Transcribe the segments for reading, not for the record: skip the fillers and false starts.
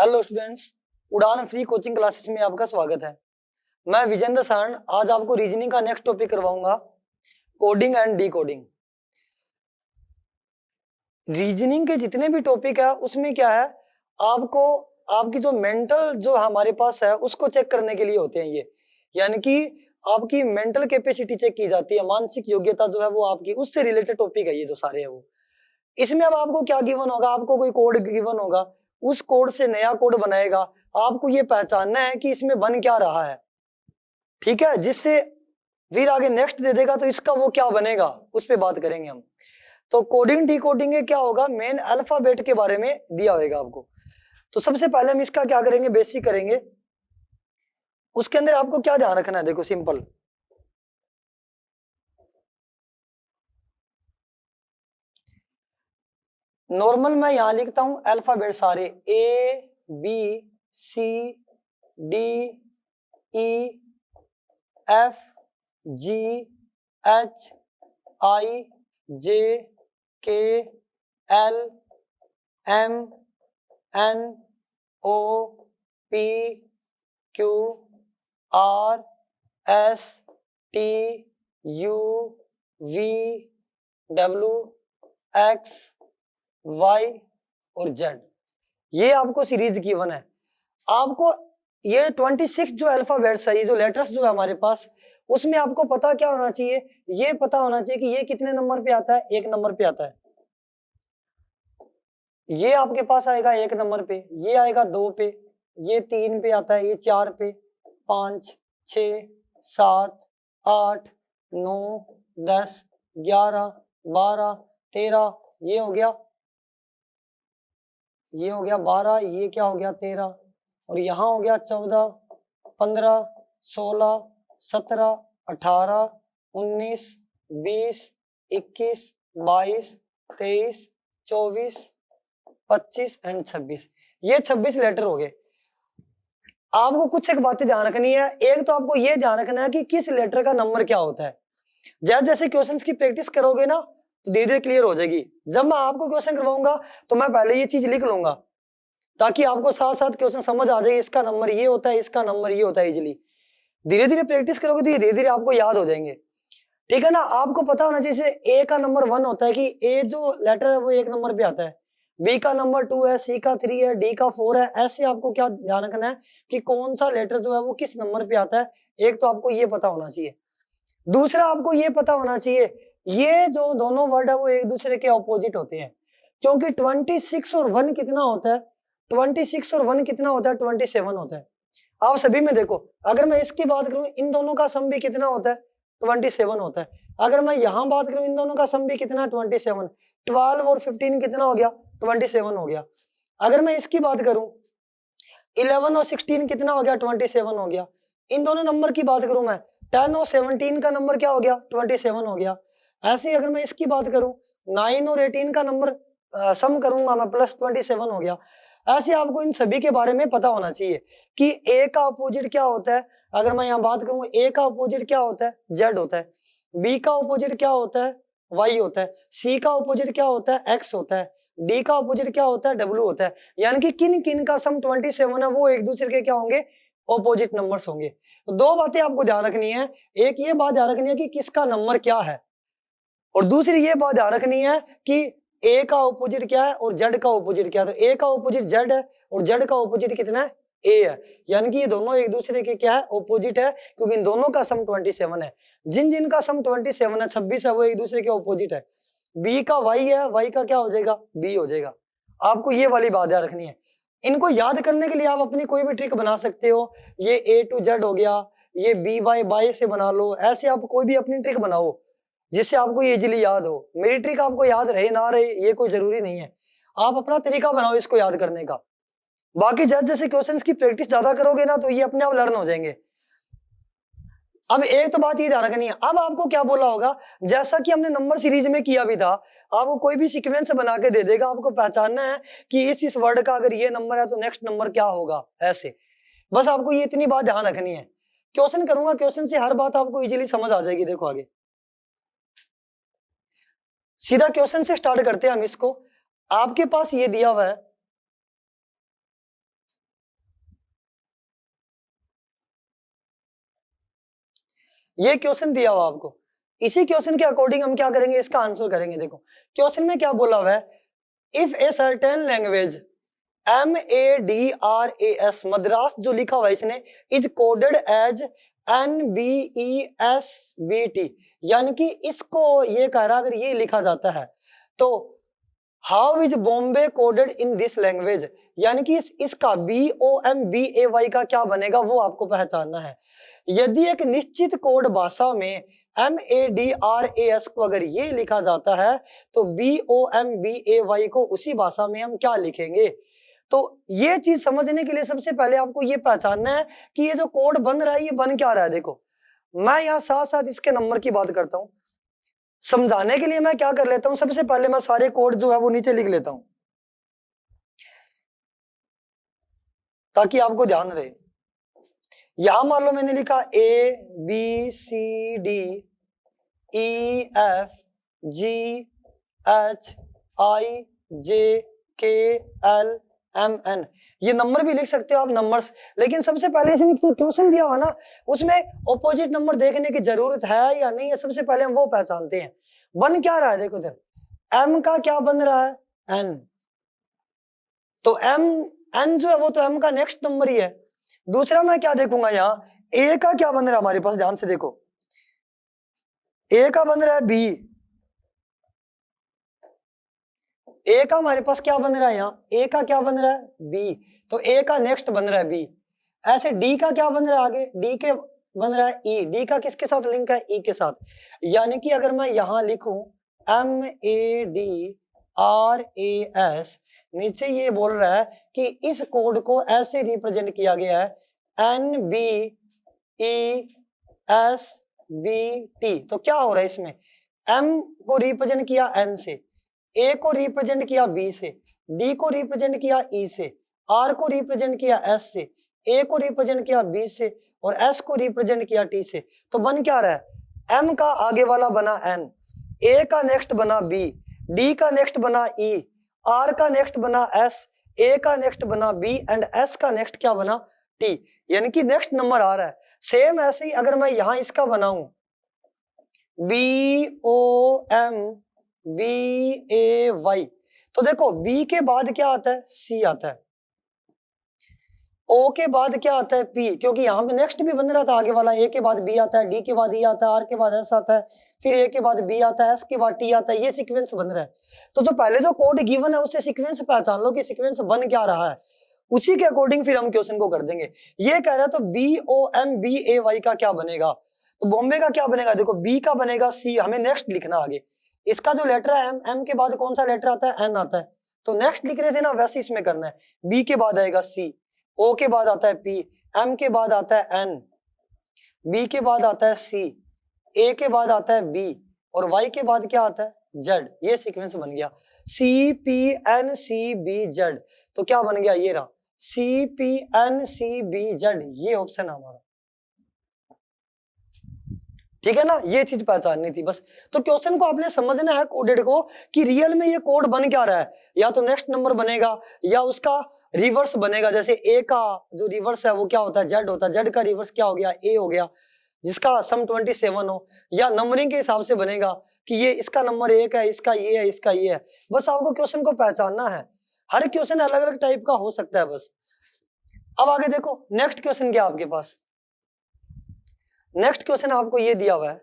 Hello students, उड़ान free coaching classes में आपका स्वागत है। मैं विजेंद्र सारण आज आपको रीजनिंग का नेक्स्ट टॉपिक करवाऊंगा, कोडिंग एंड डीकोडिंग। रीजनिंग के जितने भी टॉपिक है उसमें क्या है, आपको आपकी जो मेंटल जो हमारे पास है उसको चेक करने के लिए होते हैं ये, यानी कि आपकी मेंटल कैपेसिटी चेक की जाती है, मानसिक योग्यता जो है वो आपकी, उससे रिलेटेड टॉपिक है ये जो सारे है वो। इसमें अब आपको क्या गिवन होगा, आपको कोई कोड गिवन होगा, उस कोड से नया कोड बनाएगा, आपको ये पहचानना है कि इसमें बन क्या रहा है, ठीक है, जिससे फिर आगे नेक्स्ट दे देगा तो इसका वो क्या बनेगा उस पर बात करेंगे हम। तो कोडिंग डीकोडिंग क्या होगा, मेन अल्फाबेट के बारे में दिया होगा आपको। तो सबसे पहले हम इसका क्या करेंगे, बेसिक करेंगे। उसके अंदर आपको क्या ध्यान रखना है, देखो सिंपल, नॉर्मल मैं यहां लिखता हूं अल्फाबेट सारे, A B C D E F G H I J K L M N O P Q R S T U V W X Y और जेड, ये आपको सीरीज गिवन है। आपको ये 26 जो अल्फाबेट्स है, ये जो लेटर्स जो है हमारे पास, उसमें आपको पता क्या होना चाहिए, ये पता होना चाहिए कि ये कितने नंबर पे आता है, 1 नंबर पे आता है। ये आपके पास आएगा 1 नंबर पे, ये आएगा 2 पे, ये 3 पे आता है, ये 4 पे, 5 6 7 8 9 10 11 12 13, ये हो गया 12, ये क्या हो गया 13, और यहाँ हो गया 14 15 16 17 18 19 20 21 22 23 24 25 एंड 26, ये 26 लेटर हो गए। आपको कुछ एक बातें ध्यान रखनी है। एक तो आपको ये ध्यान रखना है कि किस लेटर का नंबर क्या होता है। जैसे जैसे क्वेश्चंस की प्रैक्टिस करोगे ना तो धीरे धीरे क्लियर हो जाएगी। जब मैं आपको क्वेश्चन करवाऊंगा तो मैं पहले ये चीज लिख लूंगा ताकि आपको साथ साथ क्वेश्चन समझ आ जाए, इसका नंबर ये होता है, इसका नंबर ये होता है। इजिली धीरे धीरे प्रैक्टिस करोगे तो ये धीरे धीरे आपको याद हो जाएंगे, ठीक है ना। आपको पता होना चाहिए ए का नंबर 1 होता है कि ए जो लेटर है वो 1 नंबर पे आता है, बी का नंबर 2 है, सी का 3 है, डी का 4 है। ऐसे आपको क्या ध्यान रखना है कि कौन सा लेटर जो है वो किस नंबर पे आता है। एक तो आपको ये पता होना चाहिए। दूसरा आपको ये पता होना चाहिए, ये जो दोनों वर्ड है वो एक दूसरे के ऑपोजिट होते हैं, क्योंकि 26 और 1 कितना होता है, 26 और 1 कितना होता है, 27 होता है। आप सभी में देखो, अगर मैं इसकी बात करूं इन दोनों का सम भी कितना होता है, 27 होता है। अगर मैं यहां बात करूं इन दोनों का सम भी कितना, 27, 12 और 15 कितना हो गया, 27 हो गया। अगर मैं इसकी बात करूं 11 और 16 कितना हो गया, 27 हो गया। इन दोनों नंबर की बात करूं मैं 10 और 17 का नंबर क्या हो गया, 27 हो गया। ऐसे ही अगर मैं इसकी बात करूं 9 और 18 का नंबर सम करूंगा मैं, प्लस 27 हो गया। ऐसे आपको इन सभी के बारे में पता होना चाहिए कि ए का अपोजिट क्या होता है। अगर मैं यहाँ बात करूं ए का अपोजिट क्या होता है, जेड होता है। बी का अपोजिट क्या होता है, वाई होता है। सी का अपोजिट क्या होता है, एक्स होता है। डी का अपोजिट क्या होता है, डब्ल्यू होता है। यानी कि किन किन का सम 27 है वो एक दूसरे के क्या होंगे, ऑपोजिट नंबर्स होंगे। तो दो बातें आपको ध्यान रखनी है, एक ये बात ध्यान रखनी है कि किसका नंबर क्या है, और दूसरी ये बात ध्यान रखनी है कि ए का ऑपोजिट क्या है और जेड का ऑपोजिट क्या है। तो ए का ऑपोजिट जेड है और जेड का ऑपोजिट कितना है, ए है। यानी कि ये दोनों एक दूसरे के क्या है, ऑपोजिट है, क्योंकि इन दोनों का सम 27 है। जिन जिन का सम 27 है, 26 है, वो एक दूसरे के ऑपोजिट है। बी का वाई है, वाई का क्या हो जाएगा, बी हो जाएगा। आपको ये वाली बात याद रखनी है। इनको याद करने के लिए आप अपनी कोई भी ट्रिक बना सकते हो। ये ए टू जेड हो गया, ये बी वाई बाई से बना लो। ऐसे आप कोई भी अपनी ट्रिक बनाओ जिससे आपको ये इजीली याद हो। मेरी ट्रिक आपको याद रहे ना रहे ये कोई जरूरी नहीं है, आप अपना तरीका बनाओ इसको याद करने का। बाकी जैसे जैसे क्वेश्चंस की प्रैक्टिस ज्यादा करोगे ना तो ये अपने आप लर्न हो जाएंगे। अब एक तो बात ये ध्यान रखनी है, अब आपको क्या बोला होगा, जैसा कि हमने नंबर सीरीज में किया भी था, आपको कोई भी सीक्वेंस बना के दे देगा, आपको पहचानना है कि इस वर्ड का अगर ये नंबर है तो नेक्स्ट नंबर क्या होगा। ऐसे बस आपको ये इतनी बात ध्यान रखनी है। क्वेश्चन करूंगा, क्वेश्चन से हर बात आपको इजीली समझ आ जाएगी। देखो आगे सीधा क्वेश्चन से स्टार्ट करते हैं हम इसको। आपके पास ये दिया हुआ है, ये क्वेश्चन दिया हुआ आपको, इसी क्वेश्चन के अकॉर्डिंग हम क्या करेंगे, इसका आंसर करेंगे। देखो क्वेश्चन में क्या बोला हुआ है, if a certain language MADRAS, Madras जो लिखा हुआ है इसने, इज कोडेड एज NBESBT, यानी कि इसको ये कह रहा अगर ये लिखा जाता है तो how is Bombay coded in this language, यानी कि इसका BOMBAY का क्या बनेगा वो आपको पहचानना है। यदि एक निश्चित कोड भाषा में MADRAS को अगर ये लिखा जाता है तो BOMBAY को उसी भाषा में हम क्या लिखेंगे। तो ये चीज समझने के लिए सबसे पहले आपको ये पहचानना है कि ये जो कोड बन रहा है ये बन क्या रहा है। देखो मैं यहाँ साथ साथ इसके नंबर की बात करता हूं, समझाने के लिए मैं क्या कर लेता हूं, सबसे पहले मैं सारे कोड जो है वो नीचे लिख लेता हूं ताकि आपको ध्यान रहे। यहां मान लो मैंने लिखा ABCDEFGHIJKLMN, ये नंबर भी लिख सकते हो आप नंबर्स, लेकिन सबसे पहले इसमें तो क्वेश्चन दिया हुआ ना, उसमें ऑपोजिट नंबर देखने की जरूरत है या नहीं है, सबसे पहले हम वो पहचानते हैं। बन क्या रहा है, देखो इधर M का क्या बन रहा है N, तो N जो है वो तो M का नेक्स्ट नंबर ही है। दूसरा मैं क्या देखूंगा यहाँ, A का क्या बन रहा है हमारे पास, ध्यान से देखो A का बन रहा है B, A का हमारे पास क्या बन रहा है यहाँ, A का क्या बन रहा है B, तो A का नेक्स्ट बन रहा है B। ऐसे D का क्या बन रहा है आगे, D के बन रहा है E, D का किसके साथ लिंक है E के साथ, यानी कि अगर मैं यहां लिखूं MADRAS, नीचे ये बोल रहा है कि इस कोड को ऐसे रिप्रेजेंट किया गया है NBESBT, तो क्या हो रहा है इसमें, M को रिप्रेजेंट किया N से, A को रिप्रेजेंट किया B से, D को रिप्रेजेंट किया E से, R को रिप्रेजेंट किया S से, A को रिप्रेजेंट किया B से और S को रिप्रेजेंट किया T से। तो बन क्या रहा है, M का आगे वाला बना N, A का नेक्स्ट बना B, D का नेक्स्ट बना E, R का नेक्स्ट बना S, A का नेक्स्ट बना B एंड S का नेक्स्ट क्या बना T, यानी कि नेक्स्ट नंबर आ रहा है। सेम ऐसे ही अगर मैं यहां इसका बनाऊं BOMBAY, तो देखो B के बाद क्या आता है C आता है, O के बाद क्या आता है P, क्योंकि यहाँ पे नेक्स्ट भी बन रहा था आगे वाला, A के बाद B आता है, D के बाद E आता है, R के बाद S आता है, फिर A के बाद B आता है, S के बाद T आता है, ये सीक्वेंस बन रहा है। तो जो पहले जो कोड गिवन है उससे सीक्वेंस पहचान लो कि सीक्वेंस बन क्या रहा है, उसी के अकॉर्डिंग फिर हम क्वेश्चन को कर देंगे। ये कह रहा है तो BOMBAY का क्या बनेगा, तो बॉम्बे का क्या बनेगा, देखो B का बनेगा C, हमें नेक्स्ट लिखना आगे, इसका जो लेटर है M के बाद कौन सा लेटर आता है N आता है, तो नेक्स्ट लिख रहे थे ना वैसे इसमें करना है। B के बाद आएगा C, O के बाद आता है P, M के बाद आता है N, B के बाद आता है C, A के बाद आता है B और Y के बाद क्या आता है Z, ये सीक्वेंस बन गया CPNCBZ। तो क्या बन गया, ये रहा CPNCBZ, ये ऑप्शन है हमारा, ठीक है ना। ये चीज पहचाननी थी बस। तो क्वेश्चन को आपने समझना है कोडेड को कि रियल में ये कोड बन क्या रहा है, या तो नेक्स्ट नंबर बनेगा या उसका रिवर्स बनेगा। जैसे A का जो रिवर्स है वो क्या होता है Z होता है, Z का रिवर्स क्या हो गया A हो गया, जिसका सम 27 हो, या नंबरिंग के हिसाब से बनेगा कि ये इसका नंबर 1 है, इसका ये है, इसका ये है। बस आपको क्वेश्चन को पहचानना है, हर क्वेश्चन अलग अलग टाइप का हो सकता है बस। अब आगे देखो नेक्स्ट क्वेश्चन क्या आपके पास, नेक्स्ट क्वेश्चन आपको ये दिया हुआ है,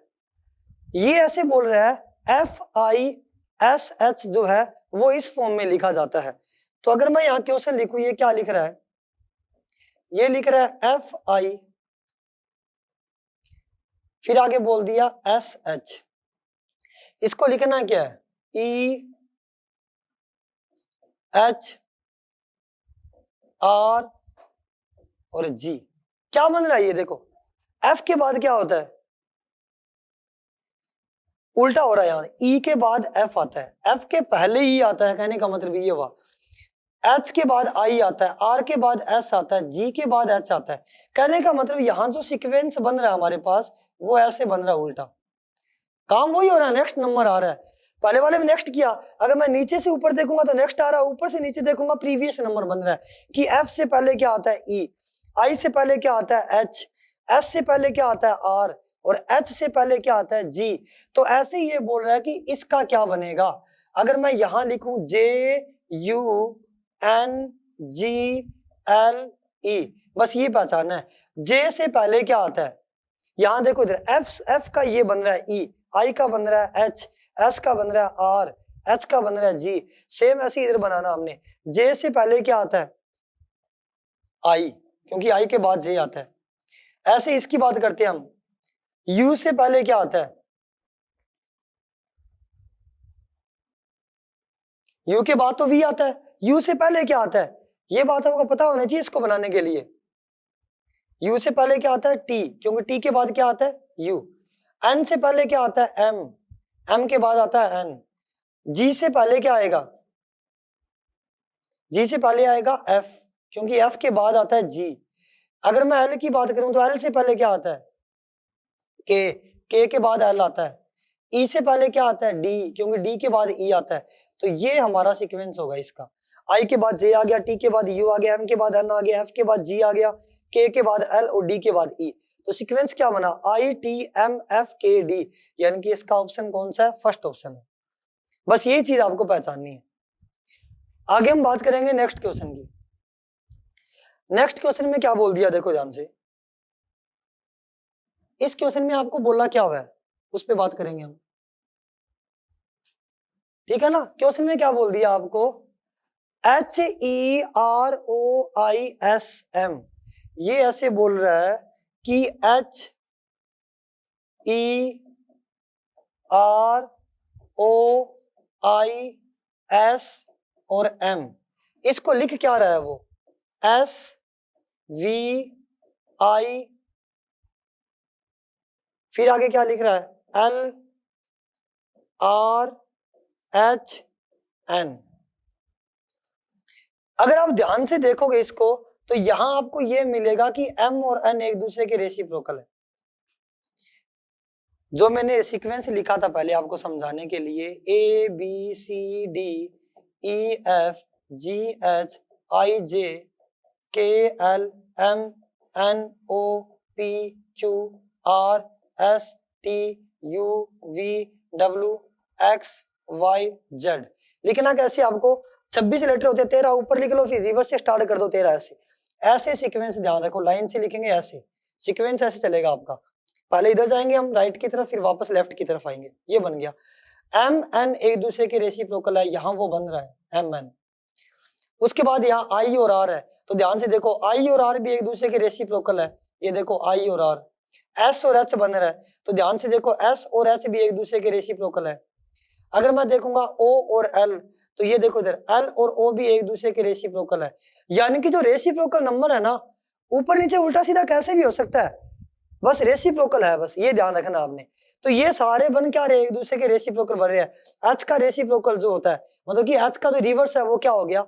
ये ऐसे बोल रहा है FISH जो है वो इस फॉर्म में लिखा जाता है। तो अगर मैं यहाँ क्वेश्चन लिखूं, ये क्या लिख रहा है, ये लिख रहा है FI, फिर आगे बोल दिया SH, इसको लिखना क्या है EHR और G। क्या बन रहा है ये देखो, F के बाद क्या होता है, उल्टा हो रहा है, यहाँ E के बाद F आता है, F के पहले E आता है, कहने का मतलब ये हुआ। H के बाद I आता है, R के बाद S आता है, G के बाद H आता है। कहने का मतलब यहाँ जो सीक्वेंस बन रहा है हमारे पास वो ऐसे बन रहा है उल्टा, काम वही हो रहा है, नेक्स्ट नंबर आ रहा है। पहले वाले में नेक्स्ट किया, अगर मैं नीचे से ऊपर देखूंगा तो नेक्स्ट आ रहा है, ऊपर से नीचे देखूंगा प्रीवियस नंबर बन रहा है कि F से पहले क्या आता है E, I से पहले क्या आता है H, S से पहले क्या आता है R और H से पहले क्या आता है G। तो ऐसे ही ये बोल रहा है कि इसका क्या बनेगा। अगर मैं यहां लिखूं JUNGLE, बस ये पहचानना है। J से पहले क्या आता है, यहां देखो इधर F का ये बन रहा है E, I का बन रहा है H, S का बन रहा है R, H का बन रहा है G। सेम ऐसे इधर बनाना हमने। J से पहले क्या आता है I, क्योंकि I के बाद J आता है। ऐसे इसकी बात करते हैं हम, U से पहले क्या आता है, U के बाद तो V आता है, U से पहले क्या आता है, ये बात आपको पता होना चाहिए इसको बनाने के लिए। U से पहले क्या आता है T, क्योंकि T के बाद क्या आता है U। N से पहले क्या आता है M, M के बाद आता है N। G से पहले क्या आएगा, G से पहले आएगा F, क्योंकि F के बाद आता है G। अगर मैं L की बात करूं तो L से पहले क्या आता है K, K के बाद L आता है। E से पहले क्या आता है D, क्योंकि D के बाद E आता है। तो ये हमारा सीक्वेंस होगा इसका। I के बाद J आ गया, T के बाद U आ गया, M के बाद N आ गया, F के बाद G आ गया, K के बाद L और D के बाद E। तो सीक्वेंस क्या बना, I T M F K D, यानी कि इसका ऑप्शन कौन सा है, फर्स्ट ऑप्शन है। बस यही चीज आपको पहचाननी है। आगे हम बात करेंगे नेक्स्ट क्वेश्चन की। नेक्स्ट क्वेश्चन में क्या बोल दिया, देखो ध्यान से। इस क्वेश्चन में आपको बोलना क्या हुआ है उस पर बात करेंगे हम, ठीक है ना। क्वेश्चन में क्या बोल दिया आपको, HEROISM, ये ऐसे बोल रहा है कि HEROIS और M, इसको लिख क्या रहा है वो, SVI, फिर आगे क्या लिख रहा है LRHN। अगर आप ध्यान से देखोगे इसको तो यहां आपको यह मिलेगा कि M और N एक दूसरे के रेसिप्रोकल है। जो मैंने सीक्वेंस लिखा था पहले आपको समझाने के लिए, ABCDEFGHIJKLMNOPQRSTUVWXYZ। लिखना कैसे आपको, 26 लेटर होते हैं, 13 ऊपर लिख लो, फिर रिवर्स से स्टार्ट कर दो 13 ऐसे। ऐसे सीक्वेंस ध्यान रखो, लाइन से लिखेंगे ऐसे, सीक्वेंस ऐसे चलेगा आपका। पहले इधर जाएंगे हम राइट की तरफ, फिर वापस लेफ्ट की तरफ आएंगे। ये बन गया एम एन एक दूसरे के रेसिप्रोकल है, यहां वो बन रहा है एम एन। उसके बाद यहाँ आई और आर है, तो ध्यान से देखो आई और आर भी एक दूसरे के रेसिप्रोकल है। ये देखो आई और आर। एस और एच बन रहा है, तो ध्यान से देखो एस और एच भी एक दूसरे के रेसिप्रोकल है। अगर मैं देखूंगा ओ और एल, तो ये देखो इधर एल और ओ भी एक दूसरे के रेसिप्रोकल है। यानी कि जो रेसिप्रोकल नंबर है ना, ऊपर नीचे उल्टा सीधा कैसे भी हो सकता है, बस रेसिप्रोकल है, बस ये ध्यान रखना आपने। तो ये सारे बन क्या रहे, एक दूसरे के रेसिप्रोकल बन रहे हैं। एच का रेसिप्रोकल जो होता है, मतलब कि एच का जो रिवर्स है वो क्या हो गया,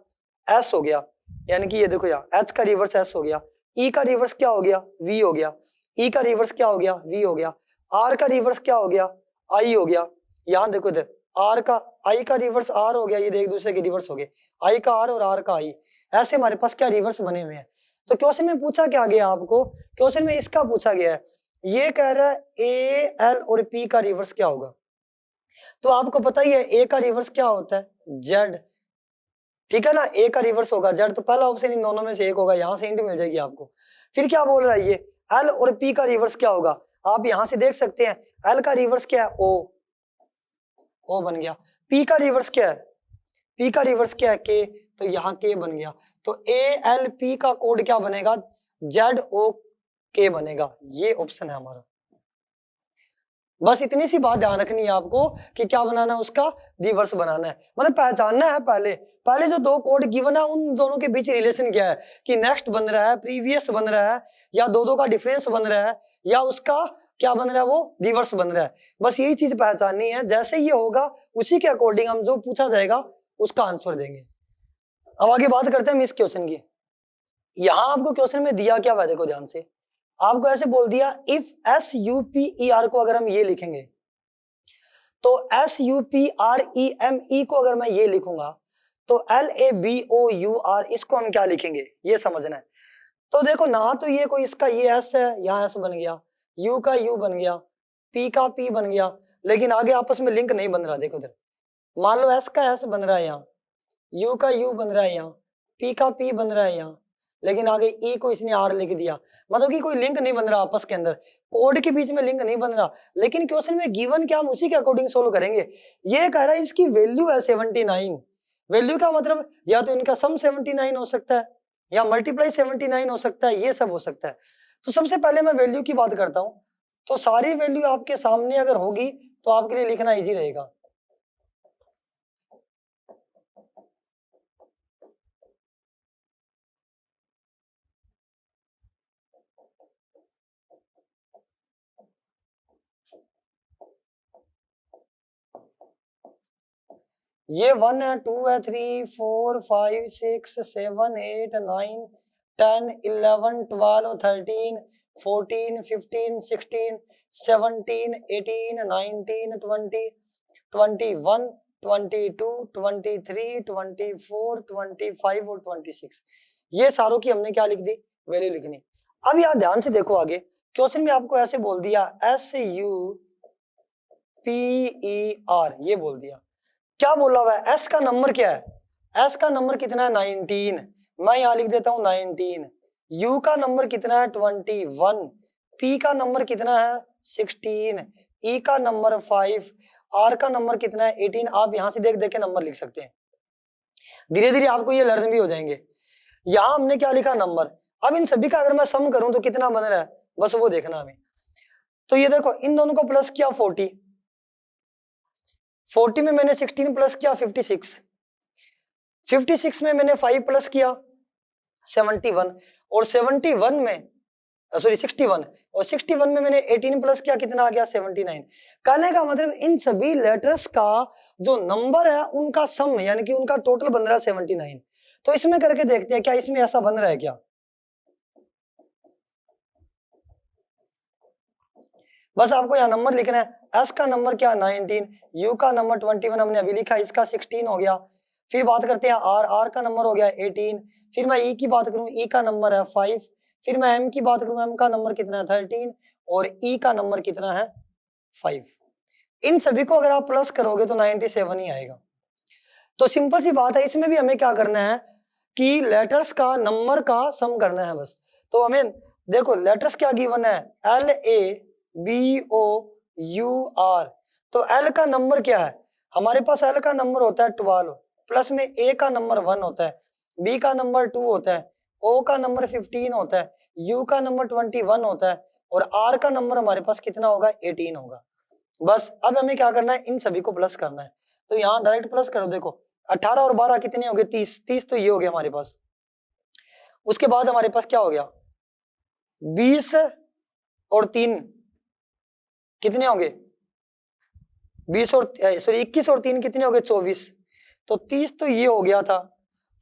एस हो गया। यानी कि ये देखो यहाँ एच का रिवर्स एस हो गया, ई का रिवर्स क्या हो गया, वी हो गया, ई का रिवर्स क्या हो गया, वी हो गया, आर का रिवर्स क्या हो गया, आई हो गया। यहाँ देखो इधर आर का आई का रिवर्स आर हो गया, ये एक दूसरे के रिवर्स हो गए, आई का आर और आर का आई। ऐसे हमारे पास क्या रिवर्स बने हुए हैं। तो क्वेश्चन में पूछा क्या गया आपको, क्वेश्चन में इसका पूछा गया है, ये कह रहा है ए एल और पी का रिवर्स क्या होगा। तो आपको पता ही है ए का रिवर्स क्या होता है, जेड, ठीक है ना। ए का रिवर्स होगा जेड, तो पहला ऑप्शन इन दोनों में से एक होगा, यहां से हिंट मिल जाएगी आपको। फिर क्या बोल रहा है ये, एल और पी का रिवर्स क्या होगा, आप यहां से देख सकते हैं एल का रिवर्स क्या है, ओ, ओ बन गया। पी का रिवर्स क्या है, पी का रिवर्स क्या है, के, तो यहाँ के बन गया। तो ए एल पी का कोड क्या बनेगा, जेड ओ के बनेगा। ये ऑप्शन है हमारा। बस इतनी सी बात ध्यान रखनी है आपको कि क्या बनाना है, उसका रिवर्स बनाना है, मतलब पहचानना है। पहले पहले जो दो कोड गिवन है उन दोनों के बीच रिलेशन क्या है, कि नेक्स्ट बन रहा है, प्रीवियस बन रहा है, या दो का डिफरेंस बन रहा है, या उसका क्या बन रहा है, वो रिवर्स बन रहा है। बस यही चीज पहचाननी है। जैसे ये होगा उसी के अकॉर्डिंग हम जो पूछा जाएगा उसका आंसर देंगे। अब आगे बात करते हैं इस क्वेश्चन की। यहां आपको क्वेश्चन में दिया क्या हुआ है, देखो ध्यान से। आपको ऐसे बोल दिया if S U P E R को अगर हम ये लिखेंगे, तो S U P R E M E को अगर मैं ये लिखूंगा, तो L A B O U R, इसको हम क्या लिखेंगे, ये समझना है। तो देखो ना, तो ये कोई इसका ये एस है, यहाँ एस बन गया, यू का यू बन गया, P का P बन गया, लेकिन आगे आपस में लिंक नहीं बन रहा। देखो इधर, मान लो S का S बन रहा है यहाँ, U का U बन रहा है यहाँ, P का P बन रहा है यहाँ, लेकिन आगे E को इसने R लिख दिया, मतलब कि कोई लिंक नहीं बन रहा आपस के अंदर, कोड के बीच में लिंक नहीं बन रहा। लेकिन क्वेश्चन में गिवन क्या, हम उसी के अकॉर्डिंग सोल्व करेंगे। ये कह रहा है इसकी वैल्यू है 79। वैल्यू का मतलब या तो इनका सम 79 हो सकता है, या मल्टीप्लाई 79 हो सकता है, ये सब हो सकता है। तो सबसे पहले मैं वैल्यू की बात करता हूं, तो सारी वैल्यू आपके सामने अगर होगी तो आपके लिए लिखना इजी रहेगा। ये 1 है, 2 है, 3, 4, 5, 6, 7, 8, 9, 10, 11, 12, 13, 14, 15, 16, 17, 18, 19, 20, 21, 22, 23, 24, 25 और 26। ये सारों की हमने क्या लिख दी, वैल्यू लिखनी। अब यहाँ ध्यान से देखो, आगे क्वेश्चन में आपको ऐसे बोल दिया SUPER, ये बोल दिया। क्या बोला हुआ है, S का नंबर क्या है, S का नंबर कितना है 19, मैं यहां लिख देता हूं 19। U का नंबर कितना है 21, P का नंबर कितना है 16, E का नंबर 5, R का नंबर कितना है 18। आप यहां से देख देख के नंबर लिख सकते हैं, धीरे धीरे आपको ये लर्न भी हो जाएंगे। यहां हमने क्या लिखा, नंबर। अब इन सभी का अगर मैं सम करूं तो कितना बन रहा है, बस वो देखना हमें। तो ये देखो, इन दोनों को प्लस किया 40 में मैंने 16 प्लस किया 56 में मैंने 5 प्लस किया 71, और 71 में सॉरी 61, और 61 में मैंने 18 प्लस किया, कितना आ गया 79। कहने का मतलब इन सभी लेटर्स का जो नंबर है उनका सम, यानी कि उनका टोटल बन रहा है 79। तो इसमें करके देखते हैं क्या इसमें ऐसा बन रहा है क्या। बस आपको यहाँ नंबर लिखना है, S का नंबर क्या 19, U का नंबर 21 हमने अभी लिखा, इसका 16 हो गया। फिर बात करते हैं R का नंबर हो गया 18। फिर मैं E की बात करूं, E का नंबर है 5। फिर मैं M की बात करूं, M का नंबर कितना है 13, और E का नंबर कितना है 5। इन सभी को अगर आप प्लस करोगे तो 97 ही आएगा। तो सिंपल सी बात है, इसमें भी हमें क्या करना है कि लेटर्स का नंबर का सम करना है बस। तो हमें देखो लेटर्स क्या गिवन है, LABOUR। तो L का नंबर क्या है, हमारे पास L का नंबर होता है 12, प्लस में A का नंबर 1 होता है, B का नंबर 2 होता है, O का नंबर 15 होता है, U का नंबर 21 होता है, और R का नंबर हमारे पास कितना होगा 18 होगा। बस अब हमें क्या करना है, इन सभी को प्लस करना है। तो यहाँ डायरेक्ट प्लस करो, देखो 18 और 12 कितने हो गए 30, 30 तो ये हो गया हमारे पास। उसके बाद हमारे पास क्या हो गया 20 और 3 कितने होंगे 20 और सॉरी 21 और 3 कितने हो गए 24। तो 30 तो ये हो गया था,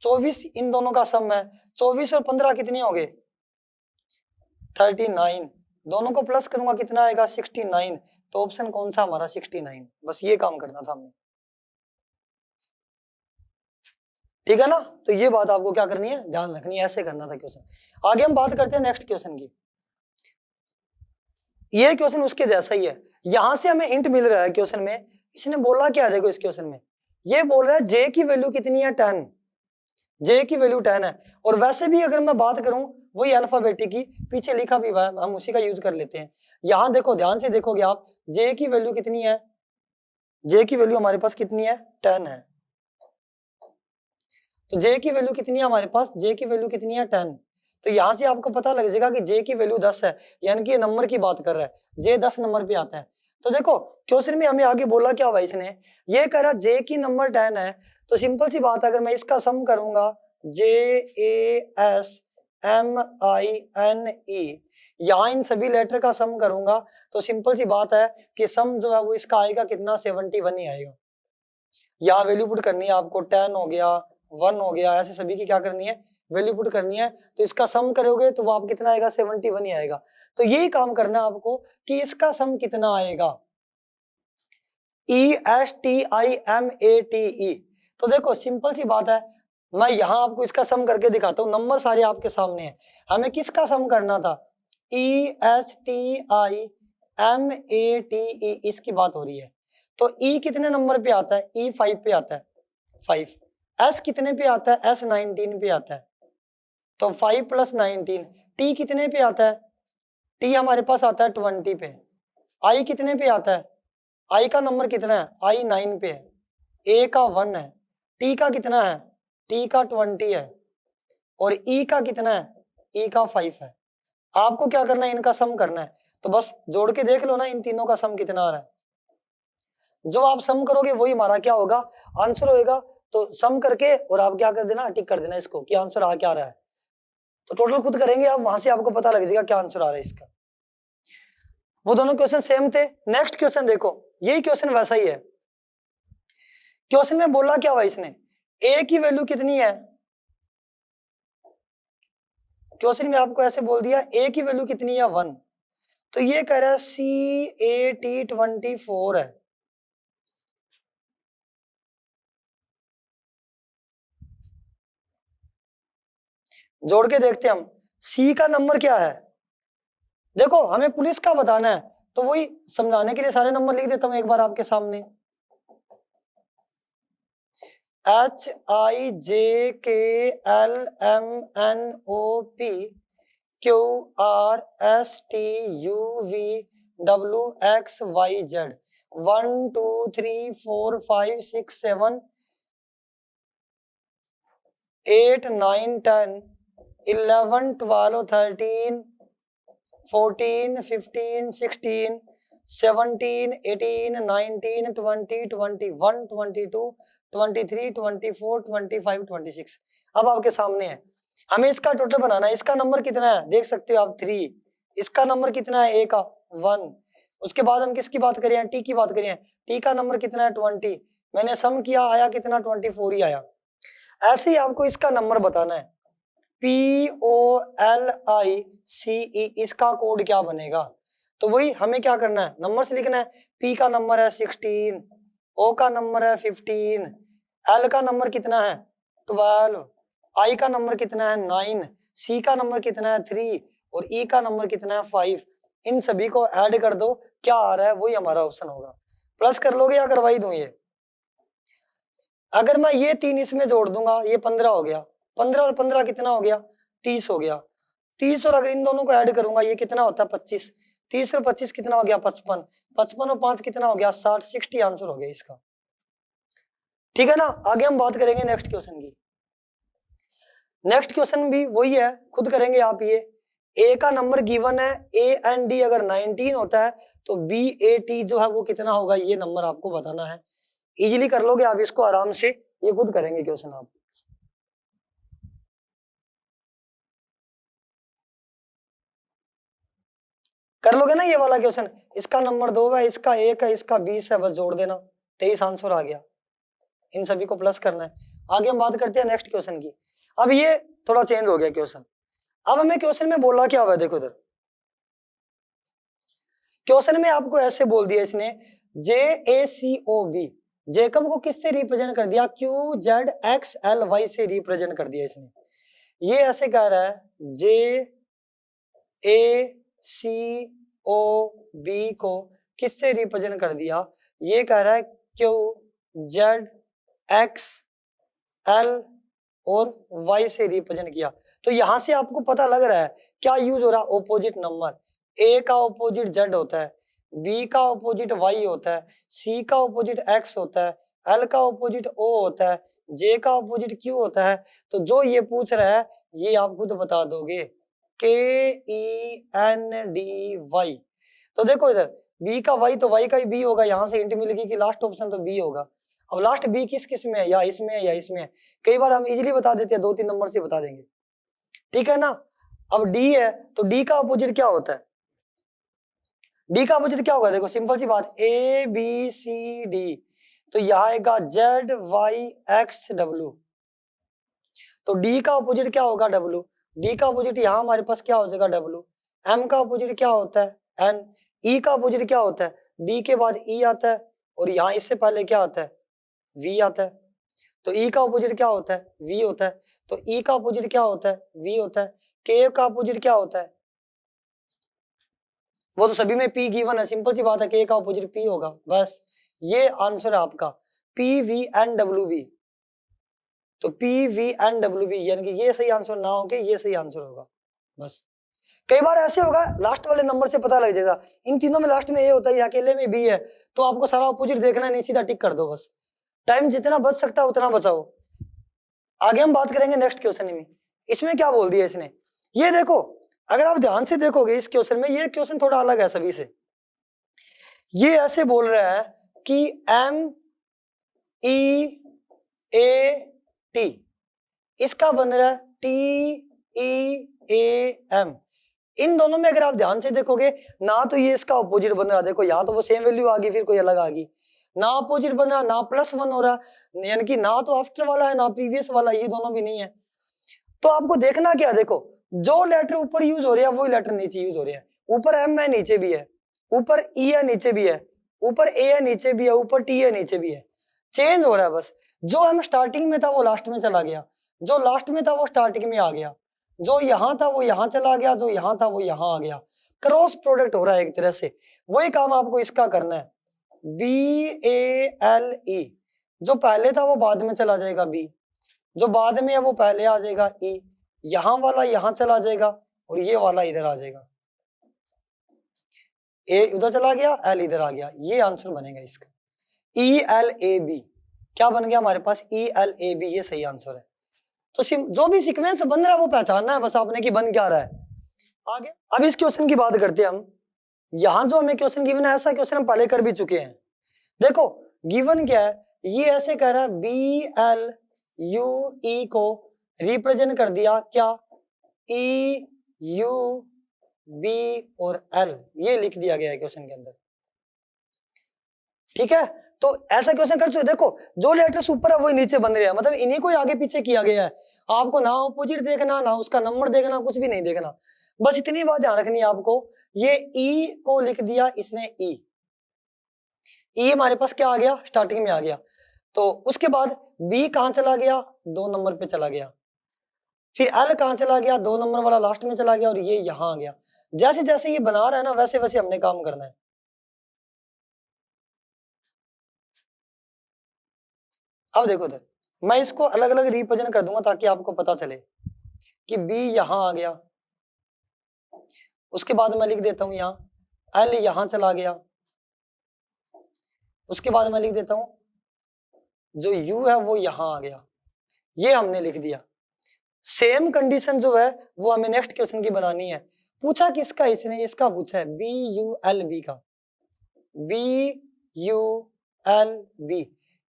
24 इन दोनों का सम है, 24 और 15 कितने हो गए 39। दोनों को प्लस करूंगा कितना आएगा 69। तो ऑप्शन कौन सा हमारा 69। बस ये काम करना था हमने, ठीक है ना। तो ये बात आपको क्या करनी है, ध्यान रखनी है, ऐसे करना था क्वेश्चन। आगे हम बात करते हैं नेक्स्ट क्वेश्चन की। ये क्वेश्चन उसके जैसा ही है, यहां से हमें हिंट मिल रहा है क्वेश्चन में। इसने बोला क्या है, देखो इस क्वेश्चन में ये बोल रहा है जे की वैल्यू कितनी है 10, जे की वैल्यू 10 है। और वैसे भी अगर मैं बात करूं वही अल्फाबेटिक की पीछे लिखा भी हुआ है, हम उसी का यूज कर लेते हैं। यहां देखो ध्यान से देखोगे आप, जे की वैल्यू कितनी है, जे की वैल्यू हमारे पास कितनी है 10 है। तो जे की वैल्यू कितनी है हमारे पास, जे की वैल्यू कितनी है 10। तो यहां से आपको पता लग जाएगा कि जे की वैल्यू 10 है, यानी कि ये नंबर की बात कर रहा है, जे 10 नंबर पे आता है। तो देखो क्वेश्चन में हमें आगे बोला क्या हुआ, इसने ये कह रहा जे की नंबर 10 है। तो सिंपल सी बात है, अगर मैं इसका सम करूंगा JASMINE, यहाँ इन सभी लेटर का सम करूंगा तो सिंपल सी बात है कि सम जो है वो इसका आएगा कितना 71 ही आएगा। यहाँ वैल्यू पुट करनी है आपको, 10 हो गया 1 हो गया, ऐसे सभी की क्या करनी है वैल्यू पुट करनी है। तो इसका सम करोगे तो वो आप कितना आएगा 71 ही आएगा। तो यही काम करना है आपको कि इसका सम कितना आएगा, ESTIMATE। तो देखो सिंपल सी बात है, मैं यहां आपको इसका सम करके दिखाता हूँ, नंबर सारे आपके सामने हैं। हमें किसका सम करना था, ESTIMATE MATE इसकी बात हो रही है। तो E कितने नंबर पे आता है? E 5 पे आता है, 5। S कितने पे आता है? S 19 पे आता है, तो 5 + 19। T कितने पे आता है? T हमारे पास आता है 20 पे। I कितने पे आता है? I का नंबर कितना है? I 9 पे है। A का 1 है। T का कितना है? T का 20 है। और E का कितना है? E का 5 है। आपको क्या करना है? इनका सम करना है। तो बस जोड़ के देख लो ना इन तीनों का सम कितना आ रहा है। जो आप सम करोगे वही हमारा क्या होगा? आंसर होएगा। तो सम करके और आप क्या कर देना? टिक कर देना इसको कि आंसर आ क्या रहा है। तो टोटल खुद करेंगे आप, वहां से आपको पता लग जाएगा क्या आंसर आ रहा है इसका। वो दोनों क्वेश्चन सेम थे। नेक्स्ट क्वेश्चन देखो, यही क्वेश्चन वैसा ही है। क्वेश्चन में बोला क्या हुआ इसने? ए की वैल्यू कितनी है? क्वेश्चन में आपको ऐसे बोल दिया ए की वैल्यू कितनी है? 1। तो ये कह रहा है CAT 24 है। जोड़ के देखते हैं हम। सी का नंबर क्या है? देखो हमें पुलिस का बताना है, तो वही समझाने के लिए सारे नंबर लिख देता हूं एक बार आपके सामने। HIJKLMNOP QRSTUVWXYZ 1 2 3 4 5 6 7 8 9 10 11 12 13 14 15 16 17 18 19 20 21 22 23 24 25 26। अब आपके सामने है, हमें इसका टोटल बनाना है। इसका नंबर कितना है देख सकते हो आप? 3। इसका नंबर कितना है? ए का 1। उसके बाद हम किसकी बात करें? टी की बात करें। टी का नंबर कितना है? 20। मैंने सम किया, आया कितना? 24 ही आया। ऐसे ही आपको इसका नंबर बताना है। POLICE इसका कोड क्या बनेगा? तो वही हमें क्या करना है? नंबर से लिखना है। P का नंबर है 16, O का नंबर है 15, L का नंबर कितना है? 12, I का नंबर कितना है? 9, C का नंबर कितना है? 3 और E का नंबर कितना है? 5। इन सभी को ऐड कर दो, क्या आ रहा है वही हमारा ऑप्शन होगा। प्लस कर लोगे या करवाई दूं? ये अगर मैं ये 3 इसमें जोड़ दूंगा, ये 15 हो गया। 15 और 15 कितना हो गया? 30 हो गया। 30 और अगर इन दोनों को ऐड करूंगा ये कितना होता है? 25। 30 और 25 कितना हो गया? 55। 55 और 5 कितना हो गया? 60। 60 आंसर हो गया इसका। ठीक है ना? आगे हम बात करेंगे नेक्स्ट क्वेश्चन की। नेक्स्ट क्वेश्चन भी वही है, खुद करेंगे आप। ये ए का नंबर गिवन है, ए एंड डी अगर 19 होता है तो BAT जो है वो कितना होगा? ये नंबर आपको बताना है। इजीली कर लोगे आप इसको आराम से, ये खुद करेंगे क्वेश्चन आप। कर लोगे ना ये वाला क्वेश्चन? इसका नंबर 2 है, इसका 1 है, इसका 20 है, बस जोड़ देना, 23 आंसर आ गया। इन सभी को प्लस करना है। आगे हम बात करते हैं नेक्स्ट क्वेश्चन की। अब ये थोड़ा चेंज हो गया क्वेश्चन। अब हमें क्वेश्चन में बोला क्या हुआ है? देखो इधर क्वेश्चन में आपको ऐसे बोल दिया इसने, JACOB, जेकब को किससे रिप्रेजेंट कर दिया? QZXLY से रिप्रेजेंट कर दिया इसने। ये ऐसे कह रहा है JACOB को किससे रिप्रेजेंट कर दिया? ये कह रहा है QZXL और Y से रिप्रेजेंट किया। तो यहां से आपको पता लग रहा है क्या यूज हो रहा है? Opposite number. A का ऑपोजिट Z होता है, B का ऑपोजिट Y होता है, C का ऑपोजिट X होता है, L का ऑपोजिट O होता है, J का ऑपोजिट Q होता है। तो जो ये पूछ रहा है ये आप खुद बता दोगे, KENDY। तो देखो इधर B का Y तो Y का ही B होगा, यहां से हिंट मिल गई कि लास्ट ऑप्शन तो B होगा। अब लास्ट B किस में है? या इसमें है या इसमें है। कई बार हम इजीली बता देते हैं, 2-3 नंबर से बता देंगे। ठीक है ना? अब D है तो D का अपोजिट क्या होता है? D का अपोजिट क्या होगा? देखो सिंपल सी बात, ABCD, तो यहां आएगा ZYXW। तो D का अपोजिट क्या होगा? W। D का अपोजिट यहां हमारे पास क्या हो जाएगा? W। M का अपोजिट क्या होता है? N। E का अपोजिट क्या होता है? D के बाद E आता है और यहां इससे पहले क्या आता है? V आता है। तो E का अपोजिट क्या होता है? V होता है। तो E का अपोजिट क्या होता है? V होता है। K का अपोजिट क्या होता है? वो तो सभी में पी गिवन है, सिंपल सी बात है, के का ऑपोजिट पी होगा, बस ये आंसर है आपका P V N W B. तो P V N W B यानी कि ये सही आंसर ना होके ये सही आंसर होगा। बस कई बार ऐसे होगा लास्ट वाले नंबर से पता लग जाएगा, इन तीनों में लास्ट में ए होता है, अकेले में बी है, तो आपको सारा ऑपोजिट देखना नहीं, सीधा टिक कर दो बस। टाइम जितना बच सकता है उतना बचाओ। आगे हम बात करेंगे नेक्स्ट क्वेश्चन में। इसमें क्या बोल दिया इसने, ये देखो, अगर आप ध्यान से देखोगे इस क्वेश्चन में, ये क्वेश्चन थोड़ा अलग है सभी से। ये ऐसे बोल रहा है कि एम ई ए टी, इसका बन रहा है टी ई ए एम। इन दोनों में अगर आप ध्यान से देखोगे ना, तो ये इसका अपोजिट बन रहा, देखो यहाँ तो वो सेम वैल्यू आ गई, फिर कोई अलग आ गई, ना अपोजिट बन रहा, ना +1 हो रहा, यानी कि ना तो आफ्टर वाला है ना प्रीवियस वाला, ये दोनों भी नहीं है। तो आपको देखना क्या, देखो जो लेटर ऊपर यूज हो रहे हैं वही लेटर नीचे यूज हो रहे हैं। ऊपर एम है नीचे भी है, ऊपर ई है नीचे भी है, ऊपर ए है नीचे भी है, ऊपर टी है नीचे भी है, चेंज हो रहा है बस। जो हम स्टार्टिंग में था वो लास्ट में चला गया, जो लास्ट में था वो स्टार्टिंग में आ गया, जो यहाँ था वो यहाँ चला गया, जो यहाँ था वो यहाँ आ गया, क्रॉस प्रोडक्ट हो रहा है एक तरह से। वही काम आपको इसका करना है, BALE, जो पहले था वो बाद में चला जाएगा B, जो बाद में है वो पहले आ जाएगा E, यहाँ वाला यहाँ चला जाएगा और ये वाला इधर आ जाएगा, A उधर चला गया, L इधर आ गया, ये आंसर बनेगा इसका ELAB। क्या बन गया हमारे पास, ELAB, ये सही आंसर है। तो जो भी सीक्वेंस बन रहा है वो पहचानना है बस आपने कि बन क्या रहा है। आगे अब इस क्वेश्चन की बात करते हैं हम। यहां जो हमें क्वेश्चन गिवन है, ऐसा क्वेश्चन हम पहले कर भी चुके हैं। देखो गिवन क्या है, ये ऐसे कह रहा है BLUE को रिप्रेजेंट कर दिया क्या, EUB और L, ये लिख दिया गया है क्वेश्चन के अंदर, ठीक है। तो ऐसा क्वेश्चन कर चुके, देखो जो लेटर्स ऊपर है वही नीचे बन रहे हैं, मतलब इन्हीं को आगे पीछे किया गया है। आपको ना ऑपोजिट देखना, ना उसका नंबर देखना, कुछ भी नहीं देखना, बस इतनी बात ध्यान रखनी है आपको। ये ई को लिख दिया इसने, ई हमारे पास क्या आ गया, स्टार्टिंग में आ गया। तो उसके बाद बी कहां चला गया, 2 नंबर पे चला गया, फिर एल कहां चला गया, 2 नंबर वाला लास्ट में चला गया, और ये यहां आ गया। जैसे जैसे ये बना रहा है ना, वैसे वैसे हमने काम करना है। अब देखो इधर, मैं इसको अलग अलग रिप्रेजेंट कर दूंगा ताकि आपको पता चले कि बी यहां आ गया, उसके बाद मैं लिख देता हूं यहां एल यहां चला गया, उसके बाद मैं लिख देता हूं जो यू है वो यहां आ गया, ये हमने लिख दिया। सेम कंडीशन जो है वो हमें नेक्स्ट क्वेश्चन की बनानी है। पूछा किसका इसने, इसका पूछा है BULB का, BULB,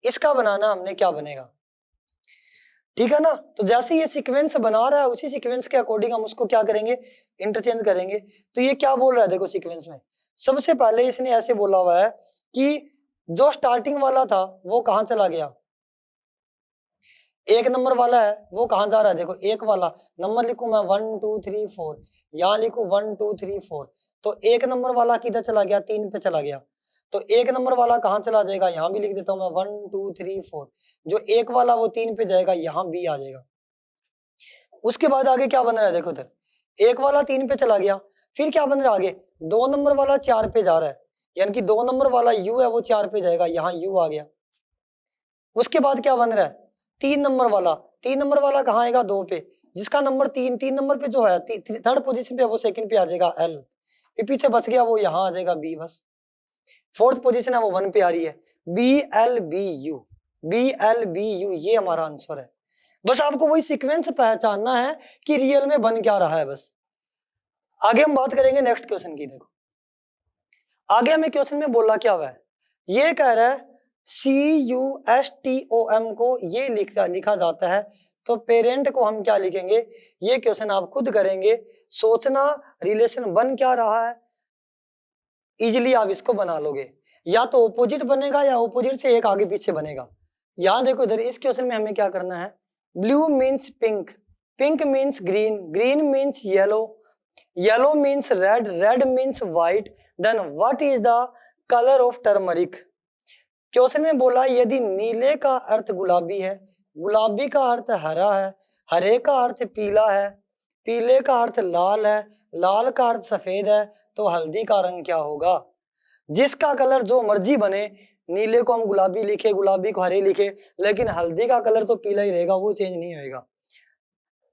इसका बनाना हमने, क्या बनेगा, ठीक है ना। तो जैसे ये सीक्वेंस बना रहा है उसी सीक्वेंस के अकॉर्डिंग हम उसको क्या करेंगे, इंटरचेंज करेंगे। तो ये क्या बोल रहा है, देखो सीक्वेंस में सबसे पहले इसने ऐसे बोला हुआ है कि जो स्टार्टिंग वाला था वो कहां चला गया, 1 नंबर वाला है वो कहां जा रहा है, देखो 1 वाला नंबर लिखूं मैं 1 2 3 4, यहां लिखूं 1 2 3 4, तो 1 नंबर वाला किधर चला गया, 3 पे चला गया, तो 1 नंबर वाला कहां चला जाएगा, यहां भी लिख देता हूं मैं 1 2 3 4, जो 1 वाला वो 3 पे जाएगा, यहां B आ जाएगा। उसके बाद आगे क्या बन रहा है, देखो इधर 1 वाला 3 पे चला गया, फिर क्या बन रहा है आगे, 2 नंबर वाला 4 पे जा रहा है, यानी कि 2 नंबर वाला U है वो 4 पे जाएगा, यहाँ U आ गया। उसके बाद क्या बन रहा है, 3 नंबर वाला कहाँ आएगा, 2 पे, जिसका नंबर 3 नंबर पे जो है थर्ड पोजीशन पे है वो सेकंड पे आ जाएगा L, फिर पीछे बच गया वो यहाँ आ जाएगा B, बस फोर्थ पोजीशन है वो 1 पे आ रही है, BLBU, BLBU, ये हमारा आंसर है। बस आपको वही सीक्वेंस पहचानना है कि रियल में बन क्या रहा है बस। आगे हम बात करेंगे नेक्स्ट क्वेश्चन की। देखो आगे हमें क्वेश्चन में बोला क्या हुआ है, ये कह रहा है CUSTOM को ये लिखा जाता है, तो पेरेंट को हम क्या लिखेंगे, ये क्वेश्चन आप खुद करेंगे, सोचना रिलेशन बन क्या रहा है, इजिली आप इसको बना लोगे, या तो ऑपोजिट बनेगा या ऑपोजिट से एक आगे पीछे बनेगा। यहां देखो इधर इस क्वेश्चन में हमें क्या करना है, blue means pink, pink means green, green means yellow, yellow means red, red means white, then what is the colour of turmeric. Question में बोला यदि नीले का अर्थ गुलाबी है, गुलाबी का अर्थ हरा है, हरे का अर्थ पीला है, पीले का अर्थ लाल है, लाल का अर्थ सफेद है, तो हल्दी का रंग क्या होगा? जिसका कलर जो मर्जी बने, नीले को हम गुलाबी लिखे, गुलाबी को हरे लिखे, लेकिन हल्दी का कलर तो पीला ही रहेगा, वो चेंज नहीं होएगा।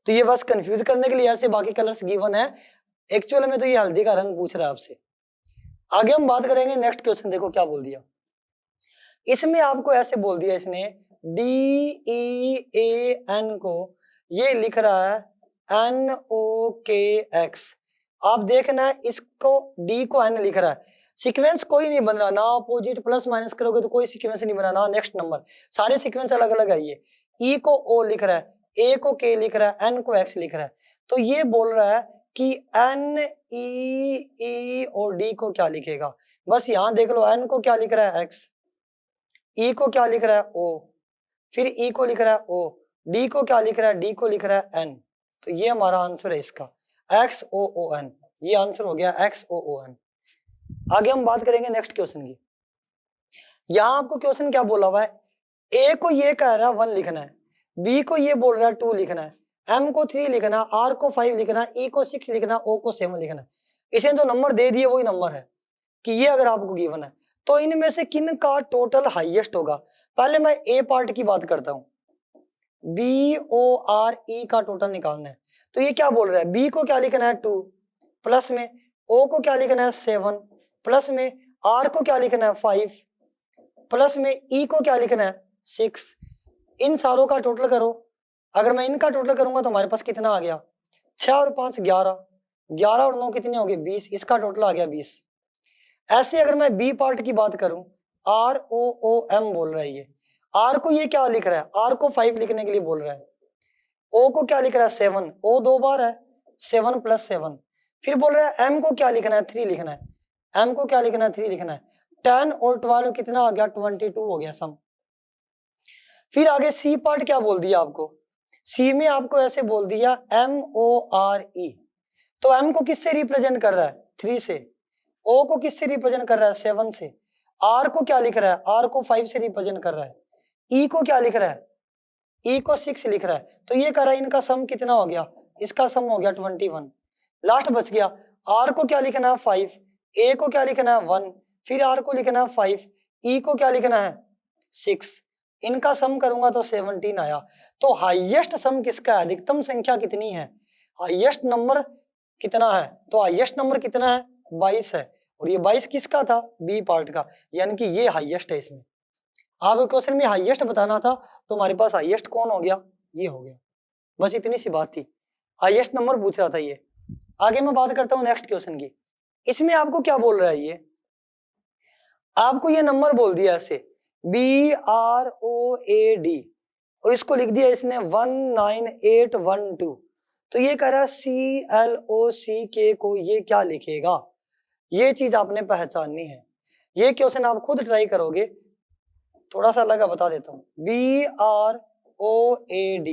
तो ये बस कंफ्यूज करने के लिए ऐसे बाकी कलर्स गिवन है, एक्चुअल में तो ये हल्दी का रंग पूछ रहा है आपसे। आगे हम बात करेंगे नेक्स्ट क्वेश्चन, देखो क्या बोल दिया इसमें, आपको ऐसे बोल दिया इसने DEAN को ये लिख रहा है NOKX। आप देखना है इसको D को N लिख रहा है, सीक्वेंस कोई नहीं बन रहा, ना अपोजिट प्लस माइनस करोगे तो कोई सीक्वेंस नहीं बना, ना नेक्स्ट नंबर, सारे सीक्वेंस अलग अलग है। ये E को O लिख रहा है, A को K लिख रहा है, N को X लिख रहा है, तो ये बोल रहा है कि NEE और D को क्या लिखेगा? बस यहां देख लो, N को क्या लिख रहा है X, E को क्या लिख रहा है O, फिर E को लिख रहा है O, D को क्या लिख रहा है, D को लिख रहा है N, तो ये हमारा आंसर है इसका XOON, ये आंसर हो गया XOON। आगे हम बात करेंगे नेक्स्ट क्वेश्चन की। यहां आपको क्वेश्चन क्या बोला हुआ है, A को ये कह रहा है 1 लिखना है, B को ये बोल रहा है 2 लिखना है, M को 3 लिखना है, R को 5 लिखना है, E को 6 लिखना है, O को 7 लिखना है। इसने जो नंबर दे दिए वही नंबर है कि ये अगर आपको गिवन है, तो इनमें से किन का टोटल हाईएस्ट होगा? पहले मैं ए पार्ट की बात करता हूं, BORE का टोटल निकालना है। तो ये क्या बोल रहा है, B को क्या लिखना है 2, प्लस में O को क्या लिखना है 7, प्लस में R को क्या लिखना है 5, प्लस में E को क्या लिखना है 6। इन सारों का टोटल करो, अगर मैं इनका टोटल करूंगा तो हमारे पास कितना आ गया, 6 और 5 11, 11 और 9 कितने हो गए 20, इसका टोटल आ गया 20। ऐसे अगर मैं बी पार्ट की बात करूं, ROOM बोल रहा है, ये R को ये क्या लिख रहा है, R को 5 लिखने के लिए बोल रहा है, O को क्या लिख रहा है 7, O 2 बार है 7 + 7, फिर बोल रहा है M को क्या लिखना है 3 लिखना है, M को क्या लिखना है 3 लिखना है, 10 और 12 कितना आ गया 22 हो गया सम। फिर आगे C पार्ट क्या बोल दिया आपको, C में आपको ऐसे बोल दिया MORE, तो M को किससे रिप्रेजेंट कर रहा है 3 से, O को किससे रिप्रेजेंट कर रहा है 7 से, R को क्या लिख रहा है, R को 5 से रिप्रेजेंट कर रहा है, E को क्या लिख रहा है, E को 6 लिख रहा है, तो ये कह रहा है इनका सम कितना हो गया, इसका सम हो गया 21। लास्ट बच गया, R को क्या लिखना है 5, A को क्या लिखना है 1, फिर R को लिखना है 5, E को क्या लिखना है 6, इनका सम करूंगा तो 17 आया। तो हाईएस्ट सम किसका है, अधिकतम संख्या कितनी है, हाईएस्ट नंबर कितना है, तो हाईएस्ट नंबर कितना है 22 है, और ये 22 किसका था, बी पार्ट का, यानी कि ये हाईएस्ट है। इसमें आपको क्वेश्चन में हाईएस्ट बताना था, तो हमारे पास हाईएस्ट कौन हो गया, ये हो गया, बस इतनी सी बात थी, हाईएस्ट नंबर पूछ रहा था ये। आगे मैं बात करता हूं नेक्स्ट क्वेश्चन की। इसमें आपको क्या बोल रहा है, ये आपको ये नंबर बोल दिया ऐसे BROAD, और इसको लिख दिया इसने 19812, तो ये कह रहा है CLOCK को ये क्या लिखेगा, ये चीज आपने पहचाननी है। ये क्वेश्चन आप खुद ट्राई करोगे, थोड़ा सा लगा बता देता हूं, BROAD,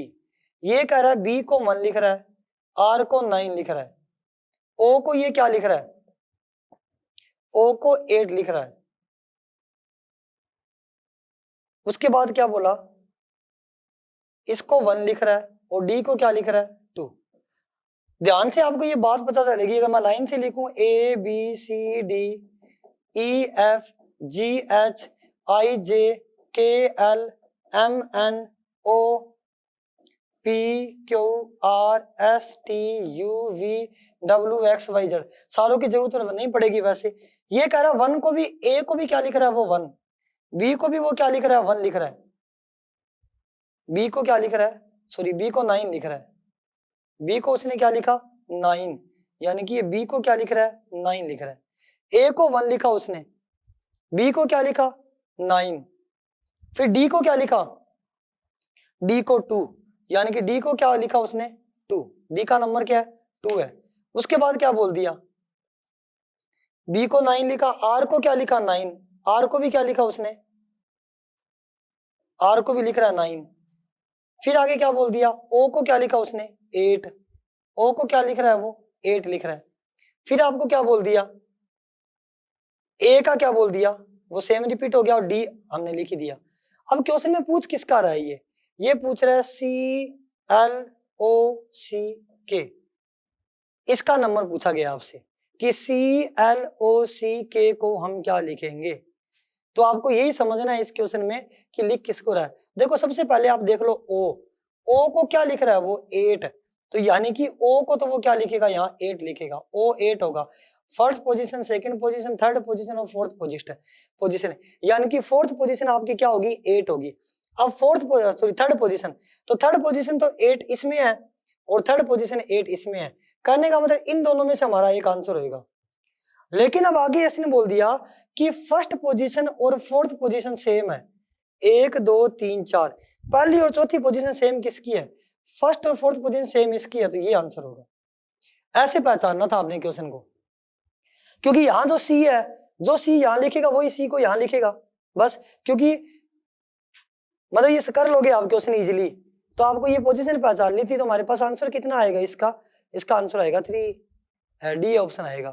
ये कह रहा है B को 1 लिख रहा है, R को 9 लिख रहा है, O को ये क्या लिख रहा है, O को 8 लिख रहा है, उसके बाद क्या बोला, इसको 1 लिख रहा है, और D को क्या लिख रहा है 2। ध्यान से आपको ये बात पता चलेगी, अगर मैं लाइन से लिखूं ABCDEFGHIJKLMNOPQRSTUVWXYZ, सारों की जरूरत नहीं पड़ेगी। वैसे ये कह रहा है 1 को भी, A को भी क्या लिख रहा है वो 1, B को भी वो क्या लिख रहा है 1 लिख रहा है, B को क्या लिख रहा है, सॉरी B को 9 लिख रहा है, B को उसने क्या लिखा 9, यानी कि ये B को क्या लिख रहा है 9 लिख रहा है, A को 1 लिखा उसने, B को क्या लिखा 9, फिर D को क्या लिखा, D को 2, यानी कि D को क्या लिखा उसने 2, D का नंबर क्या है 2 है। उसके बाद क्या बोल दिया, B को 9 लिखा, R को क्या लिखा 9, R को भी क्या लिखा उसने, R को भी लिख रहा है 9, फिर आगे क्या बोल दिया, O को क्या लिखा उसने 8, O को क्या लिख रहा है वो 8 लिख रहा है, फिर आपको क्या बोल दिया, A का क्या बोल दिया, वो सेम रिपीट हो गया, और D हमने लिख ही दिया। अब क्वेश्चन में पूछ किसका रहा है, ये पूछ रहा है CLOCK, इसका नंबर पूछा गया आपसे, कि ClOCk को हम क्या लिखेंगे। तो आपको यही समझना है इस क्वेश्चन में कि लिख किसको रहा है। देखो सबसे पहले आप देख लो O को क्या लिख रहा है, वो 8, तो यानी कि O को तो वो क्या लिखेगा, यहाँ 8 लिखेगा, O 8 होगा। First position, second position, third position और फोर्थ पोजीशन, यानी कि फोर्थ पोजीशन आपकी क्या होगी, 8 होगी। अब थर्ड पोजीशन, तो थर्ड पोजीशन तो 8 इसमें है और थर्ड पोजीशन 8 इसमें है, करने का मतलब इन दोनों में से हमारा एक आंसर होगा। लेकिन अब आगे इसने बोल दिया कि फर्स्ट पोजीशन और फोर्थ पोजीशन सेम है, 1 2 3 4, पहली और चौथी पोजीशन सेम किसकी है, फर्स्ट और फोर्थ पोजीशन सेम इसकी है, तो ये आंसर होगा। ऐसे पहचानना था आपने क्वेश्चन को, क्योंकि यहां जो सी है, जो सी यहां लिखेगा वही सी को यहां लिखेगा बस, क्योंकि मतलब ये कर लोगे आप क्वेश्चन इजीली। तो आपको ये पोजीशन पहचान ली थी, तो हमारे पास आंसर कितना आएगा इसका आंसर आएगा 3, डी ऑप्शन आएगा।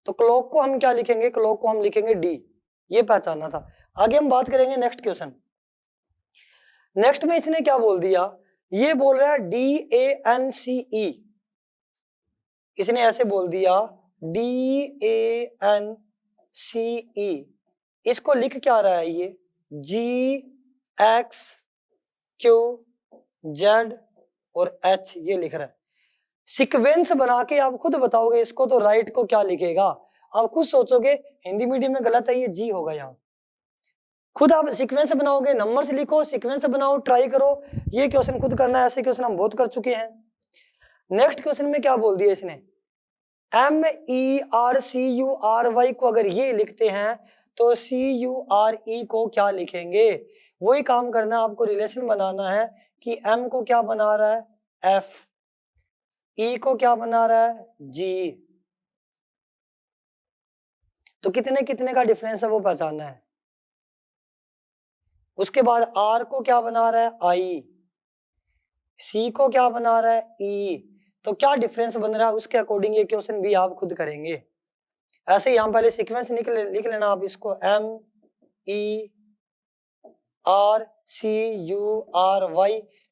तो क्लॉक को हम क्या लिखेंगे, क्लॉक को हम लिखेंगे डी, ये पहचानना था। आगे हम बात करेंगे नेक्स्ट क्वेश्चन। नेक्स्ट में इसने क्या बोल दिया, ये बोल रहा है DANCE, इसने ऐसे बोल दिया DANCE, इसको लिख क्या रहा है, ये GXQZ और H ये लिख रहा है। सीक्वेंस बना के आप खुद बताओगे इसको, तो राइट को क्या लिखेगा, आप खुद सोचोगे हिंदी मीडियम में गलत है, ये जी होगा यहाँ। खुद आप सीक्वेंस बनाओगे, नंबर से लिखो, सीक्वेंस बनाओ, ट्राई करो, ये क्वेश्चन खुद करना है, ऐसे क्वेश्चन हम बहुत कर चुके हैं। नेक्स्ट क्वेश्चन में क्या बोल दिया इसने, MERCURY को अगर ये लिखते हैं तो CURE को क्या लिखेंगे, वही काम करना, आपको रिलेशन बनाना है कि M को क्या बना रहा है F, E को क्या बना रहा है G, तो कितने कितने का डिफरेंस है वो पहचानना है। उसके बाद R को क्या बना रहा है I, C को क्या बना रहा है E, तो क्या डिफरेंस बन रहा है उसके अकॉर्डिंग ये क्वेश्चन भी आप खुद करेंगे। ऐसे यहाँ पहले सीक्वेंस लिख लेना आप इसको, MERCURY,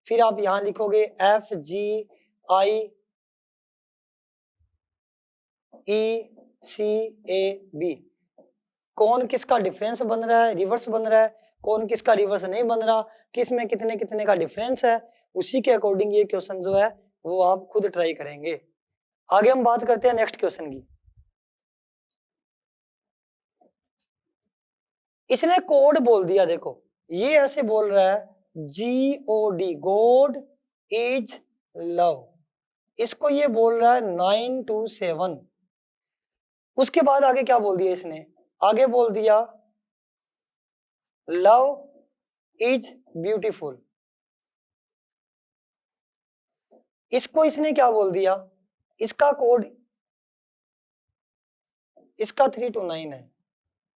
फिर आप यहाँ लिखोगे FGIECAB, कौन किसका डिफरेंस बन रहा है, रिवर्स बन रहा है, कौन किसका रिवर्स नहीं बन रहा, किस में कितने कितने का डिफरेंस है, उसी के अकॉर्डिंग ये क्वेश्चन जो है वो आप खुद ट्राई करेंगे। आगे हम बात करते हैं नेक्स्ट क्वेश्चन की। इसने कोड बोल दिया, देखो ये ऐसे बोल रहा है GOD, गॉड इज लव, इसको ये बोल रहा है 9 to 7। उसके बाद आगे क्या बोल दिया इसने, आगे बोल दिया लव इज ब्यूटीफुल, इसको इसने क्या बोल दिया, इसका कोड, इसका 3 to 9 है,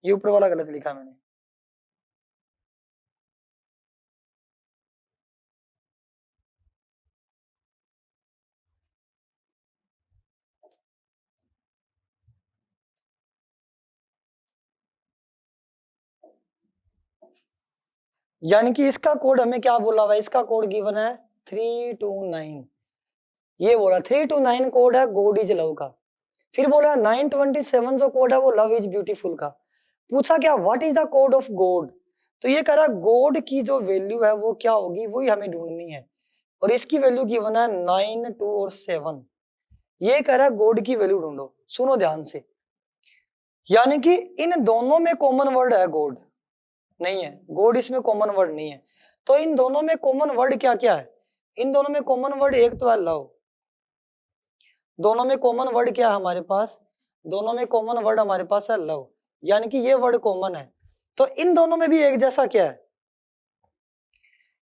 ये ऊपर वाला गलत लिखा मैंने। यानी कि इसका कोड हमें क्या बोला हुआ है, इसका कोड गिवन है 3 to 9, ये बोला 3 to 9 कोड है गॉड इज लव का। फिर बोला 927 जो कोड है वो लव इज ब्यूटीफुल का। पूछा क्या what is the code of God, तो ये कह रहा गॉड की जो वैल्यू है वो क्या होगी, वही हमें ढूंढनी है, और इसकी वैल्यू गिवन है 9 2 और 7। ये कह रहा है गॉड की वैल्यू ढूंढो, सुनो ध्यान से, यानी कि इन दोनों में कॉमन वर्ड है गॉड नहीं है, गॉड इसमें कॉमन वर्ड नहीं है, तो इन दोनों में कॉमन वर्ड क्या क्या है, इन दोनों में कॉमन वर्ड एक तो है लव, दोनों में कॉमन वर्ड क्या है हमारे पास, दोनों में कॉमन वर्ड हमारे पास है लव, यानी कि ये वर्ड कॉमन है। तो इन दोनों में भी एक जैसा क्या है,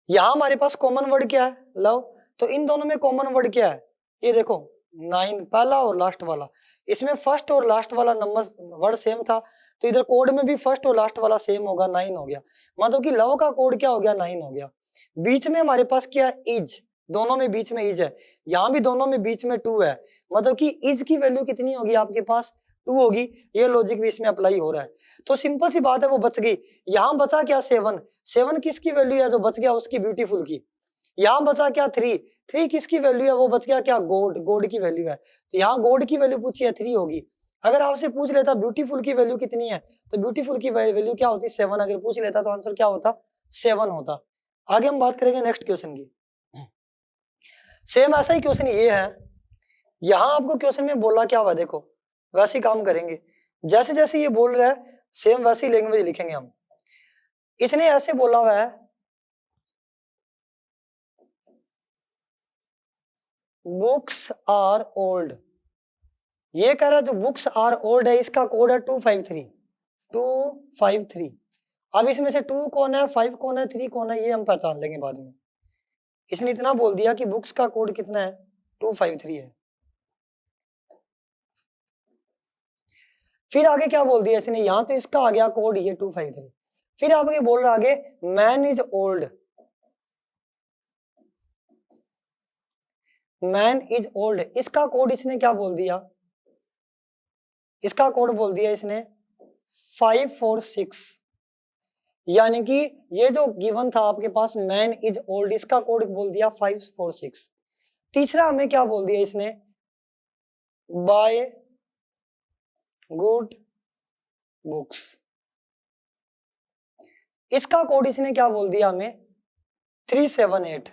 यहां हमारे पास कॉमन वर्ड क्या है लव, तो इन दोनों में कॉमन वर्ड क्या है, ये देखो 9 पहला और लास्ट वाला, इसमें फर्स्ट और लास्ट वाला नंबर वर्ड सेम था, तो इधर कोड में भी फर्स्ट और लास्ट वाला सेम होगा, 9 हो गया, मतलब कि लव का कोड क्या हो गया 9 हो गया। बीच में हमारे पास क्या है इज, दोनों में बीच में इज है, यहाँ भी दोनों में बीच में 2 है, मतलब कि इज की वैल्यू कितनी होगी आपके पास 2 होगी, ये लॉजिक भी इसमें अप्लाई हो रहा है। तो सिंपल सी बात है वो बच गई, यहाँ बचा क्या 7 किसकी वैल्यू है जो बच गया उसकी ब्यूटीफुल की, यहाँ बचा क्या 3 किसकी वैल्यू है वो बच गया क्या गॉड की वैल्यू है, तो यहाँ गॉड की वैल्यू पूछी है 3 होगी, अगर आपसे पूछ लेता ब्यूटीफुल की वैल्यू कितनी है, तो ब्यूटीफुल की वैल्यू क्या होती? 7। अगर पूछ लेता तो आंसर क्या होता? 7 होता। आगे हम बात करेंगे नेक्स्ट क्वेश्चन की। सेम ऐसा ही क्वेश्चन ये है, यहां आपको क्वेश्चन में बोला क्या हुआ देखो, वैसे ही काम करेंगे, जैसे जैसे ये बोल रहा है सेम वैसी लैंग्वेज लिखेंगे हम। इसने ऐसे बोला हुआ है बुक्स आर ओल्ड, ये कह रहा है जो बुक्स आर ओल्ड है इसका कोड है 253 253। अब इसमें से 2 कौन है, 5 कौन है, 3 कौन है, ये हम पहचान लेंगे बाद में। इसने इतना बोल दिया कि बुक्स का कोड कितना है, 253 है। फिर आगे क्या बोल दिया इसने, यहां तो इसका आ गया कोड ये 253। फिर आगे बोल रहा आगे man is old, man is old, इसका कोड इसने क्या बोल दिया, इसका कोड बोल दिया इसने 546। यानी कि ये जो गिवन था आपके पास मैन इज ओल्ड, इसका कोड बोल दिया 546। तीसरा हमें क्या बोल दिया इसने, बाय गुड बुक्स, इसका कोड इसने क्या बोल दिया हमें 378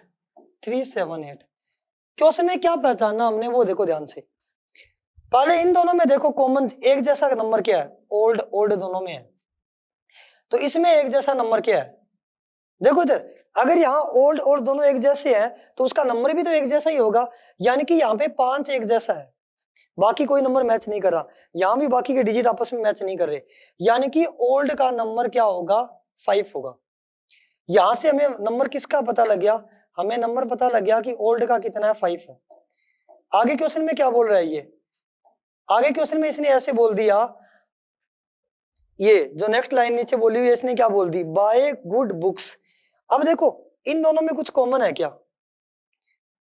378। क्वेश्चन में क्या पहचानना हमने वो देखो ध्यान से। पहले इन दोनों में देखो कॉमन एक जैसा नंबर क्या है, ओल्ड ओल्ड दोनों में है, तो इसमें एक जैसा नंबर क्या है, देखो इधर अगर यहाँ ओल्ड और दोनों एक जैसे हैं तो उसका नंबर भी तो एक जैसा ही होगा। यानी कि यहाँ पे 5 एक जैसा है, बाकी कोई नंबर मैच नहीं कर रहा, यहाँ भी बाकी के डिजिट आपस में मैच नहीं कर रहे, यानी कि ओल्ड का नंबर क्या होगा 5 होगा। यहां से हमें नंबर किसका पता लग गया, हमें नंबर पता लग गया कि ओल्ड का कितना है 5 है। आगे क्वेश्चन में क्या बोल रहा है ये, आगे क्वेश्चन में इसने ऐसे बोल दिया, ये जो नेक्स्ट लाइन नीचे बोली हुई है इसने क्या बोल दी, बाय गुड बुक्स। अब देखो इन दोनों में कुछ कॉमन है क्या,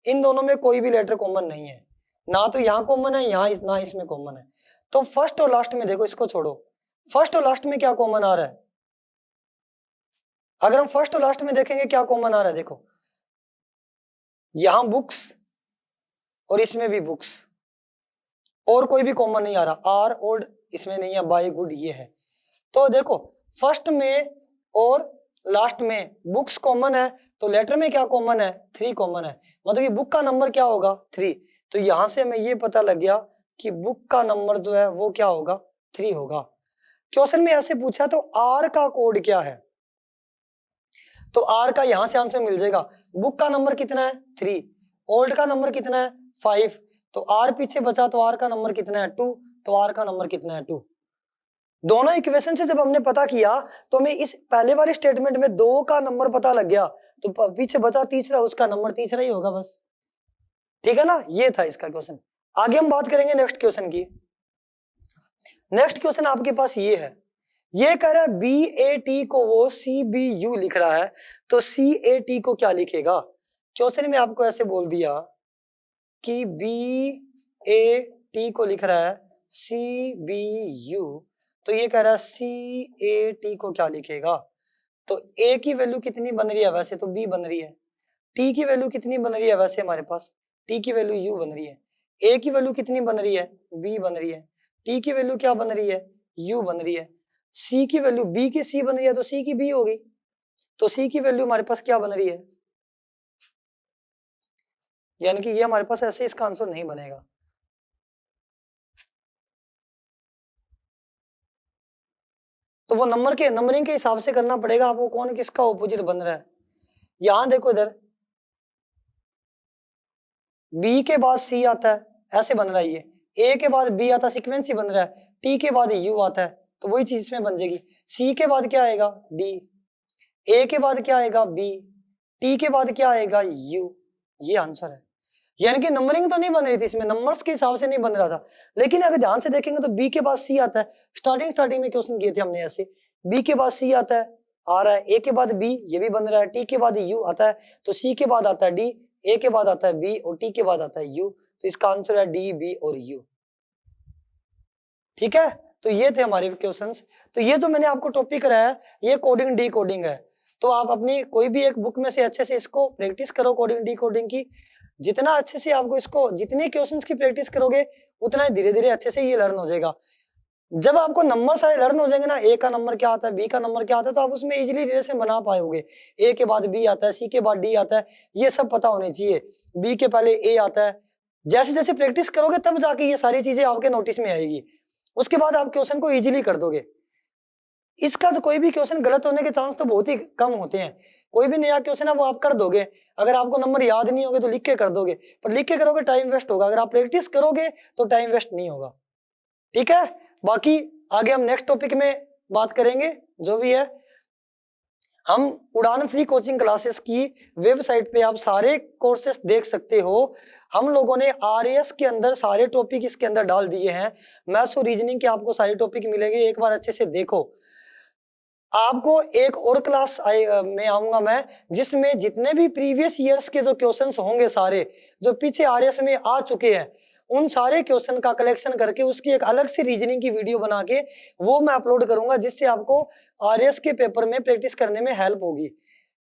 इन दोनों में कोई भी लेटर कॉमन नहीं है, ना तो यहाँ कॉमन है यहाँ ना इसमें कॉमन है। तो फर्स्ट और लास्ट में देखो, इसको छोड़ो, फर्स्ट और लास्ट में क्या कॉमन आ रहा है, अगर हम फर्स्ट और लास्ट में देखेंगे क्या कॉमन आ रहा है, देखो यहां बुक्स और इसमें भी बुक्स, और कोई भी कॉमन नहीं आ रहा, आर ओल्ड इसमें नहीं है, बाय गुड ये है। तो देखो फर्स्ट में और लास्ट में बुक्स कॉमन है, तो लेटर में क्या कॉमन है 3 कॉमन है, मतलब कि बुक का नंबर क्या होगा 3। तो यहां से हमें ये पता लग गया कि बुक का नंबर जो है वो क्या होगा 3 होगा। क्वेश्चन में ऐसे पूछा तो आर का कोड क्या है, तो आर का यहां से आंसर मिल जाएगा, बुक का नंबर कितना है 3, ओल्ड का नंबर कितना है 5, तो आर पीछे बचा तो आर का नंबर कितना है 2, तो आर का नंबर कितना है 2। दोनों इक्वेशन से जब हमने पता किया तो हमें इस पहले वाले स्टेटमेंट में 2 का नंबर पता लग गया, तो पीछे बचा तीसरा, उसका नंबर तीसरा ही होगा बस, ठीक है ना। ये था इसका क्वेश्चन। आगे हम बात करेंगे नेक्स्ट क्वेश्चन की। नेक्स्ट क्वेश्चन आपके पास ये है, ये कह रहा है BAT को वो CBU लिख रहा है, तो CAT को क्या लिखेगा। क्वेश्चन में आपको ऐसे बोल दिया कि BAT को लिख रहा है CBU, तो ये कह रहा है CAT को क्या लिखेगा। तो A की वैल्यू कितनी बन रही है, वैसे तो B बन रही है। T की वैल्यू कितनी बन रही है, वैसे हमारे पास T की वैल्यू U बन रही है। A की वैल्यू कितनी बन रही है, B बन रही है। T की वैल्यू क्या बन रही है, U बन रही है। C की वैल्यू B की C बन रही है, तो C की B होगी, तो C की वैल्यू हमारे पास क्या बन रही है, यानी कि ये हमारे पास ऐसे इसका आंसर नहीं बनेगा। तो वो नंबर के नंबरिंग के हिसाब से करना पड़ेगा आपको, कौन किसका ऑपोजिट बन रहा है। यहां देखो इधर B के बाद C आता है, ऐसे बन रहा है ये, A के बाद B आता है, सीक्वेंस ही बन रहा है, T के बाद U आता है, तो वही चीज इसमें बन जाएगी। C के बाद क्या आएगा D, A के बाद क्या आएगा B, T के बाद क्या आएगा U, ये आंसर है। यानी कि नंबरिंग तो नहीं बन रही थी इसमें, नंबर्स के हिसाब से नहीं बन रहा था, लेकिन अगर ध्यान से देखेंगे तो B के बाद C आता है। स्टार्टिंग में क्वेश्चन किए थे हमने ऐसे, B के बाद C आता है, आ रहा है, A के बाद B ये भी बन रहा है, T के बाद U आता है, तो C के बाद आता है D, A के बाद आता है B और T के बाद आता है U, तो इसका आंसर है D, B और U। ठीक है, तो ये थे हमारे क्वेश्चंस। तो ये तो मैंने आपको टॉपिक कराया, ये कोडिंग डी कोडिंग है, तो आप अपनी कोई भी एक बुक में से अच्छे से इसको प्रैक्टिस करो कोडिंग डी कोडिंग की। जितना अच्छे से आपको इसको, जितने क्वेश्चंस की प्रैक्टिस करोगे उतना धीरे धीरे अच्छे से ये लर्न हो जाएगा। जब आपको नंबर सारे लर्न हो जाएंगे ना, ए का नंबर क्या आता है, बी का नंबर क्या आता है, तो आप उसमें इजीली रिलेशन बना पाओगे। ए के बाद बी आता है, सी के बाद डी आता है, ये सब पता होने चाहिए। बी के पहले ए आता है। जैसे जैसे प्रैक्टिस करोगे तब जाके ये सारी चीजें आपके नोटिस में आएगी। उसके बाद आप क्वेश्चन को इजीली कर दोगे। इसका तो कोई भी क्वेश्चन गलत होने के चांस तो बहुत ही कम होते हैं। कोई भी नया क्वेश्चन है वो आप कर दोगे। अगर आपको नंबर याद नहीं होगे तो लिख के कर दोगे, पर लिख के करोगे टाइम वेस्ट होगा। अगर आप प्रैक्टिस करोगे तो टाइम वेस्ट नहीं होगा। ठीक है, बाकी आगे हम नेक्स्ट टॉपिक में बात करेंगे। जो भी है, हम उड़ान फ्री कोचिंग क्लासेस की वेबसाइट पे आप सारे कोर्सेस देख सकते हो। हम लोगों ने आरएएस के अंदर सारे टॉपिक इसके अंदर डाल दिए हैं। मैथ्स और रीजनिंग के आपको सारे टॉपिक मिलेंगे, एक बार अच्छे से देखो। आपको एक और क्लास में आऊंगा मैं, जिसमें जितने भी प्रीवियस ईयर्स के जो क्वेश्चंस होंगे, सारे जो पीछे आरएएस में आ चुके हैं, उन सारे क्वेश्चन का कलेक्शन करके उसकी एक अलग से रीजनिंग की वीडियो बना के वो मैं अपलोड करूंगा, जिससे आपको आरएएस के पेपर में प्रैक्टिस करने में हेल्प होगी।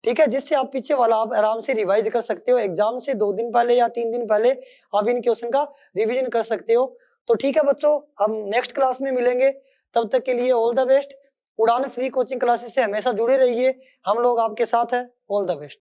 ठीक है, जिससे आप पीछे वाला आप आराम से रिवाइज कर सकते हो। एग्जाम से 2 दिन पहले या 3 दिन पहले आप इन क्वेश्चन का रिवीजन कर सकते हो। तो ठीक है बच्चों, हम नेक्स्ट क्लास में मिलेंगे। तब तक के लिए ऑल द बेस्ट। उड़ान फ्री कोचिंग क्लासेस से हमेशा जुड़े रहिए, हम लोग आपके साथ हैं। All the best.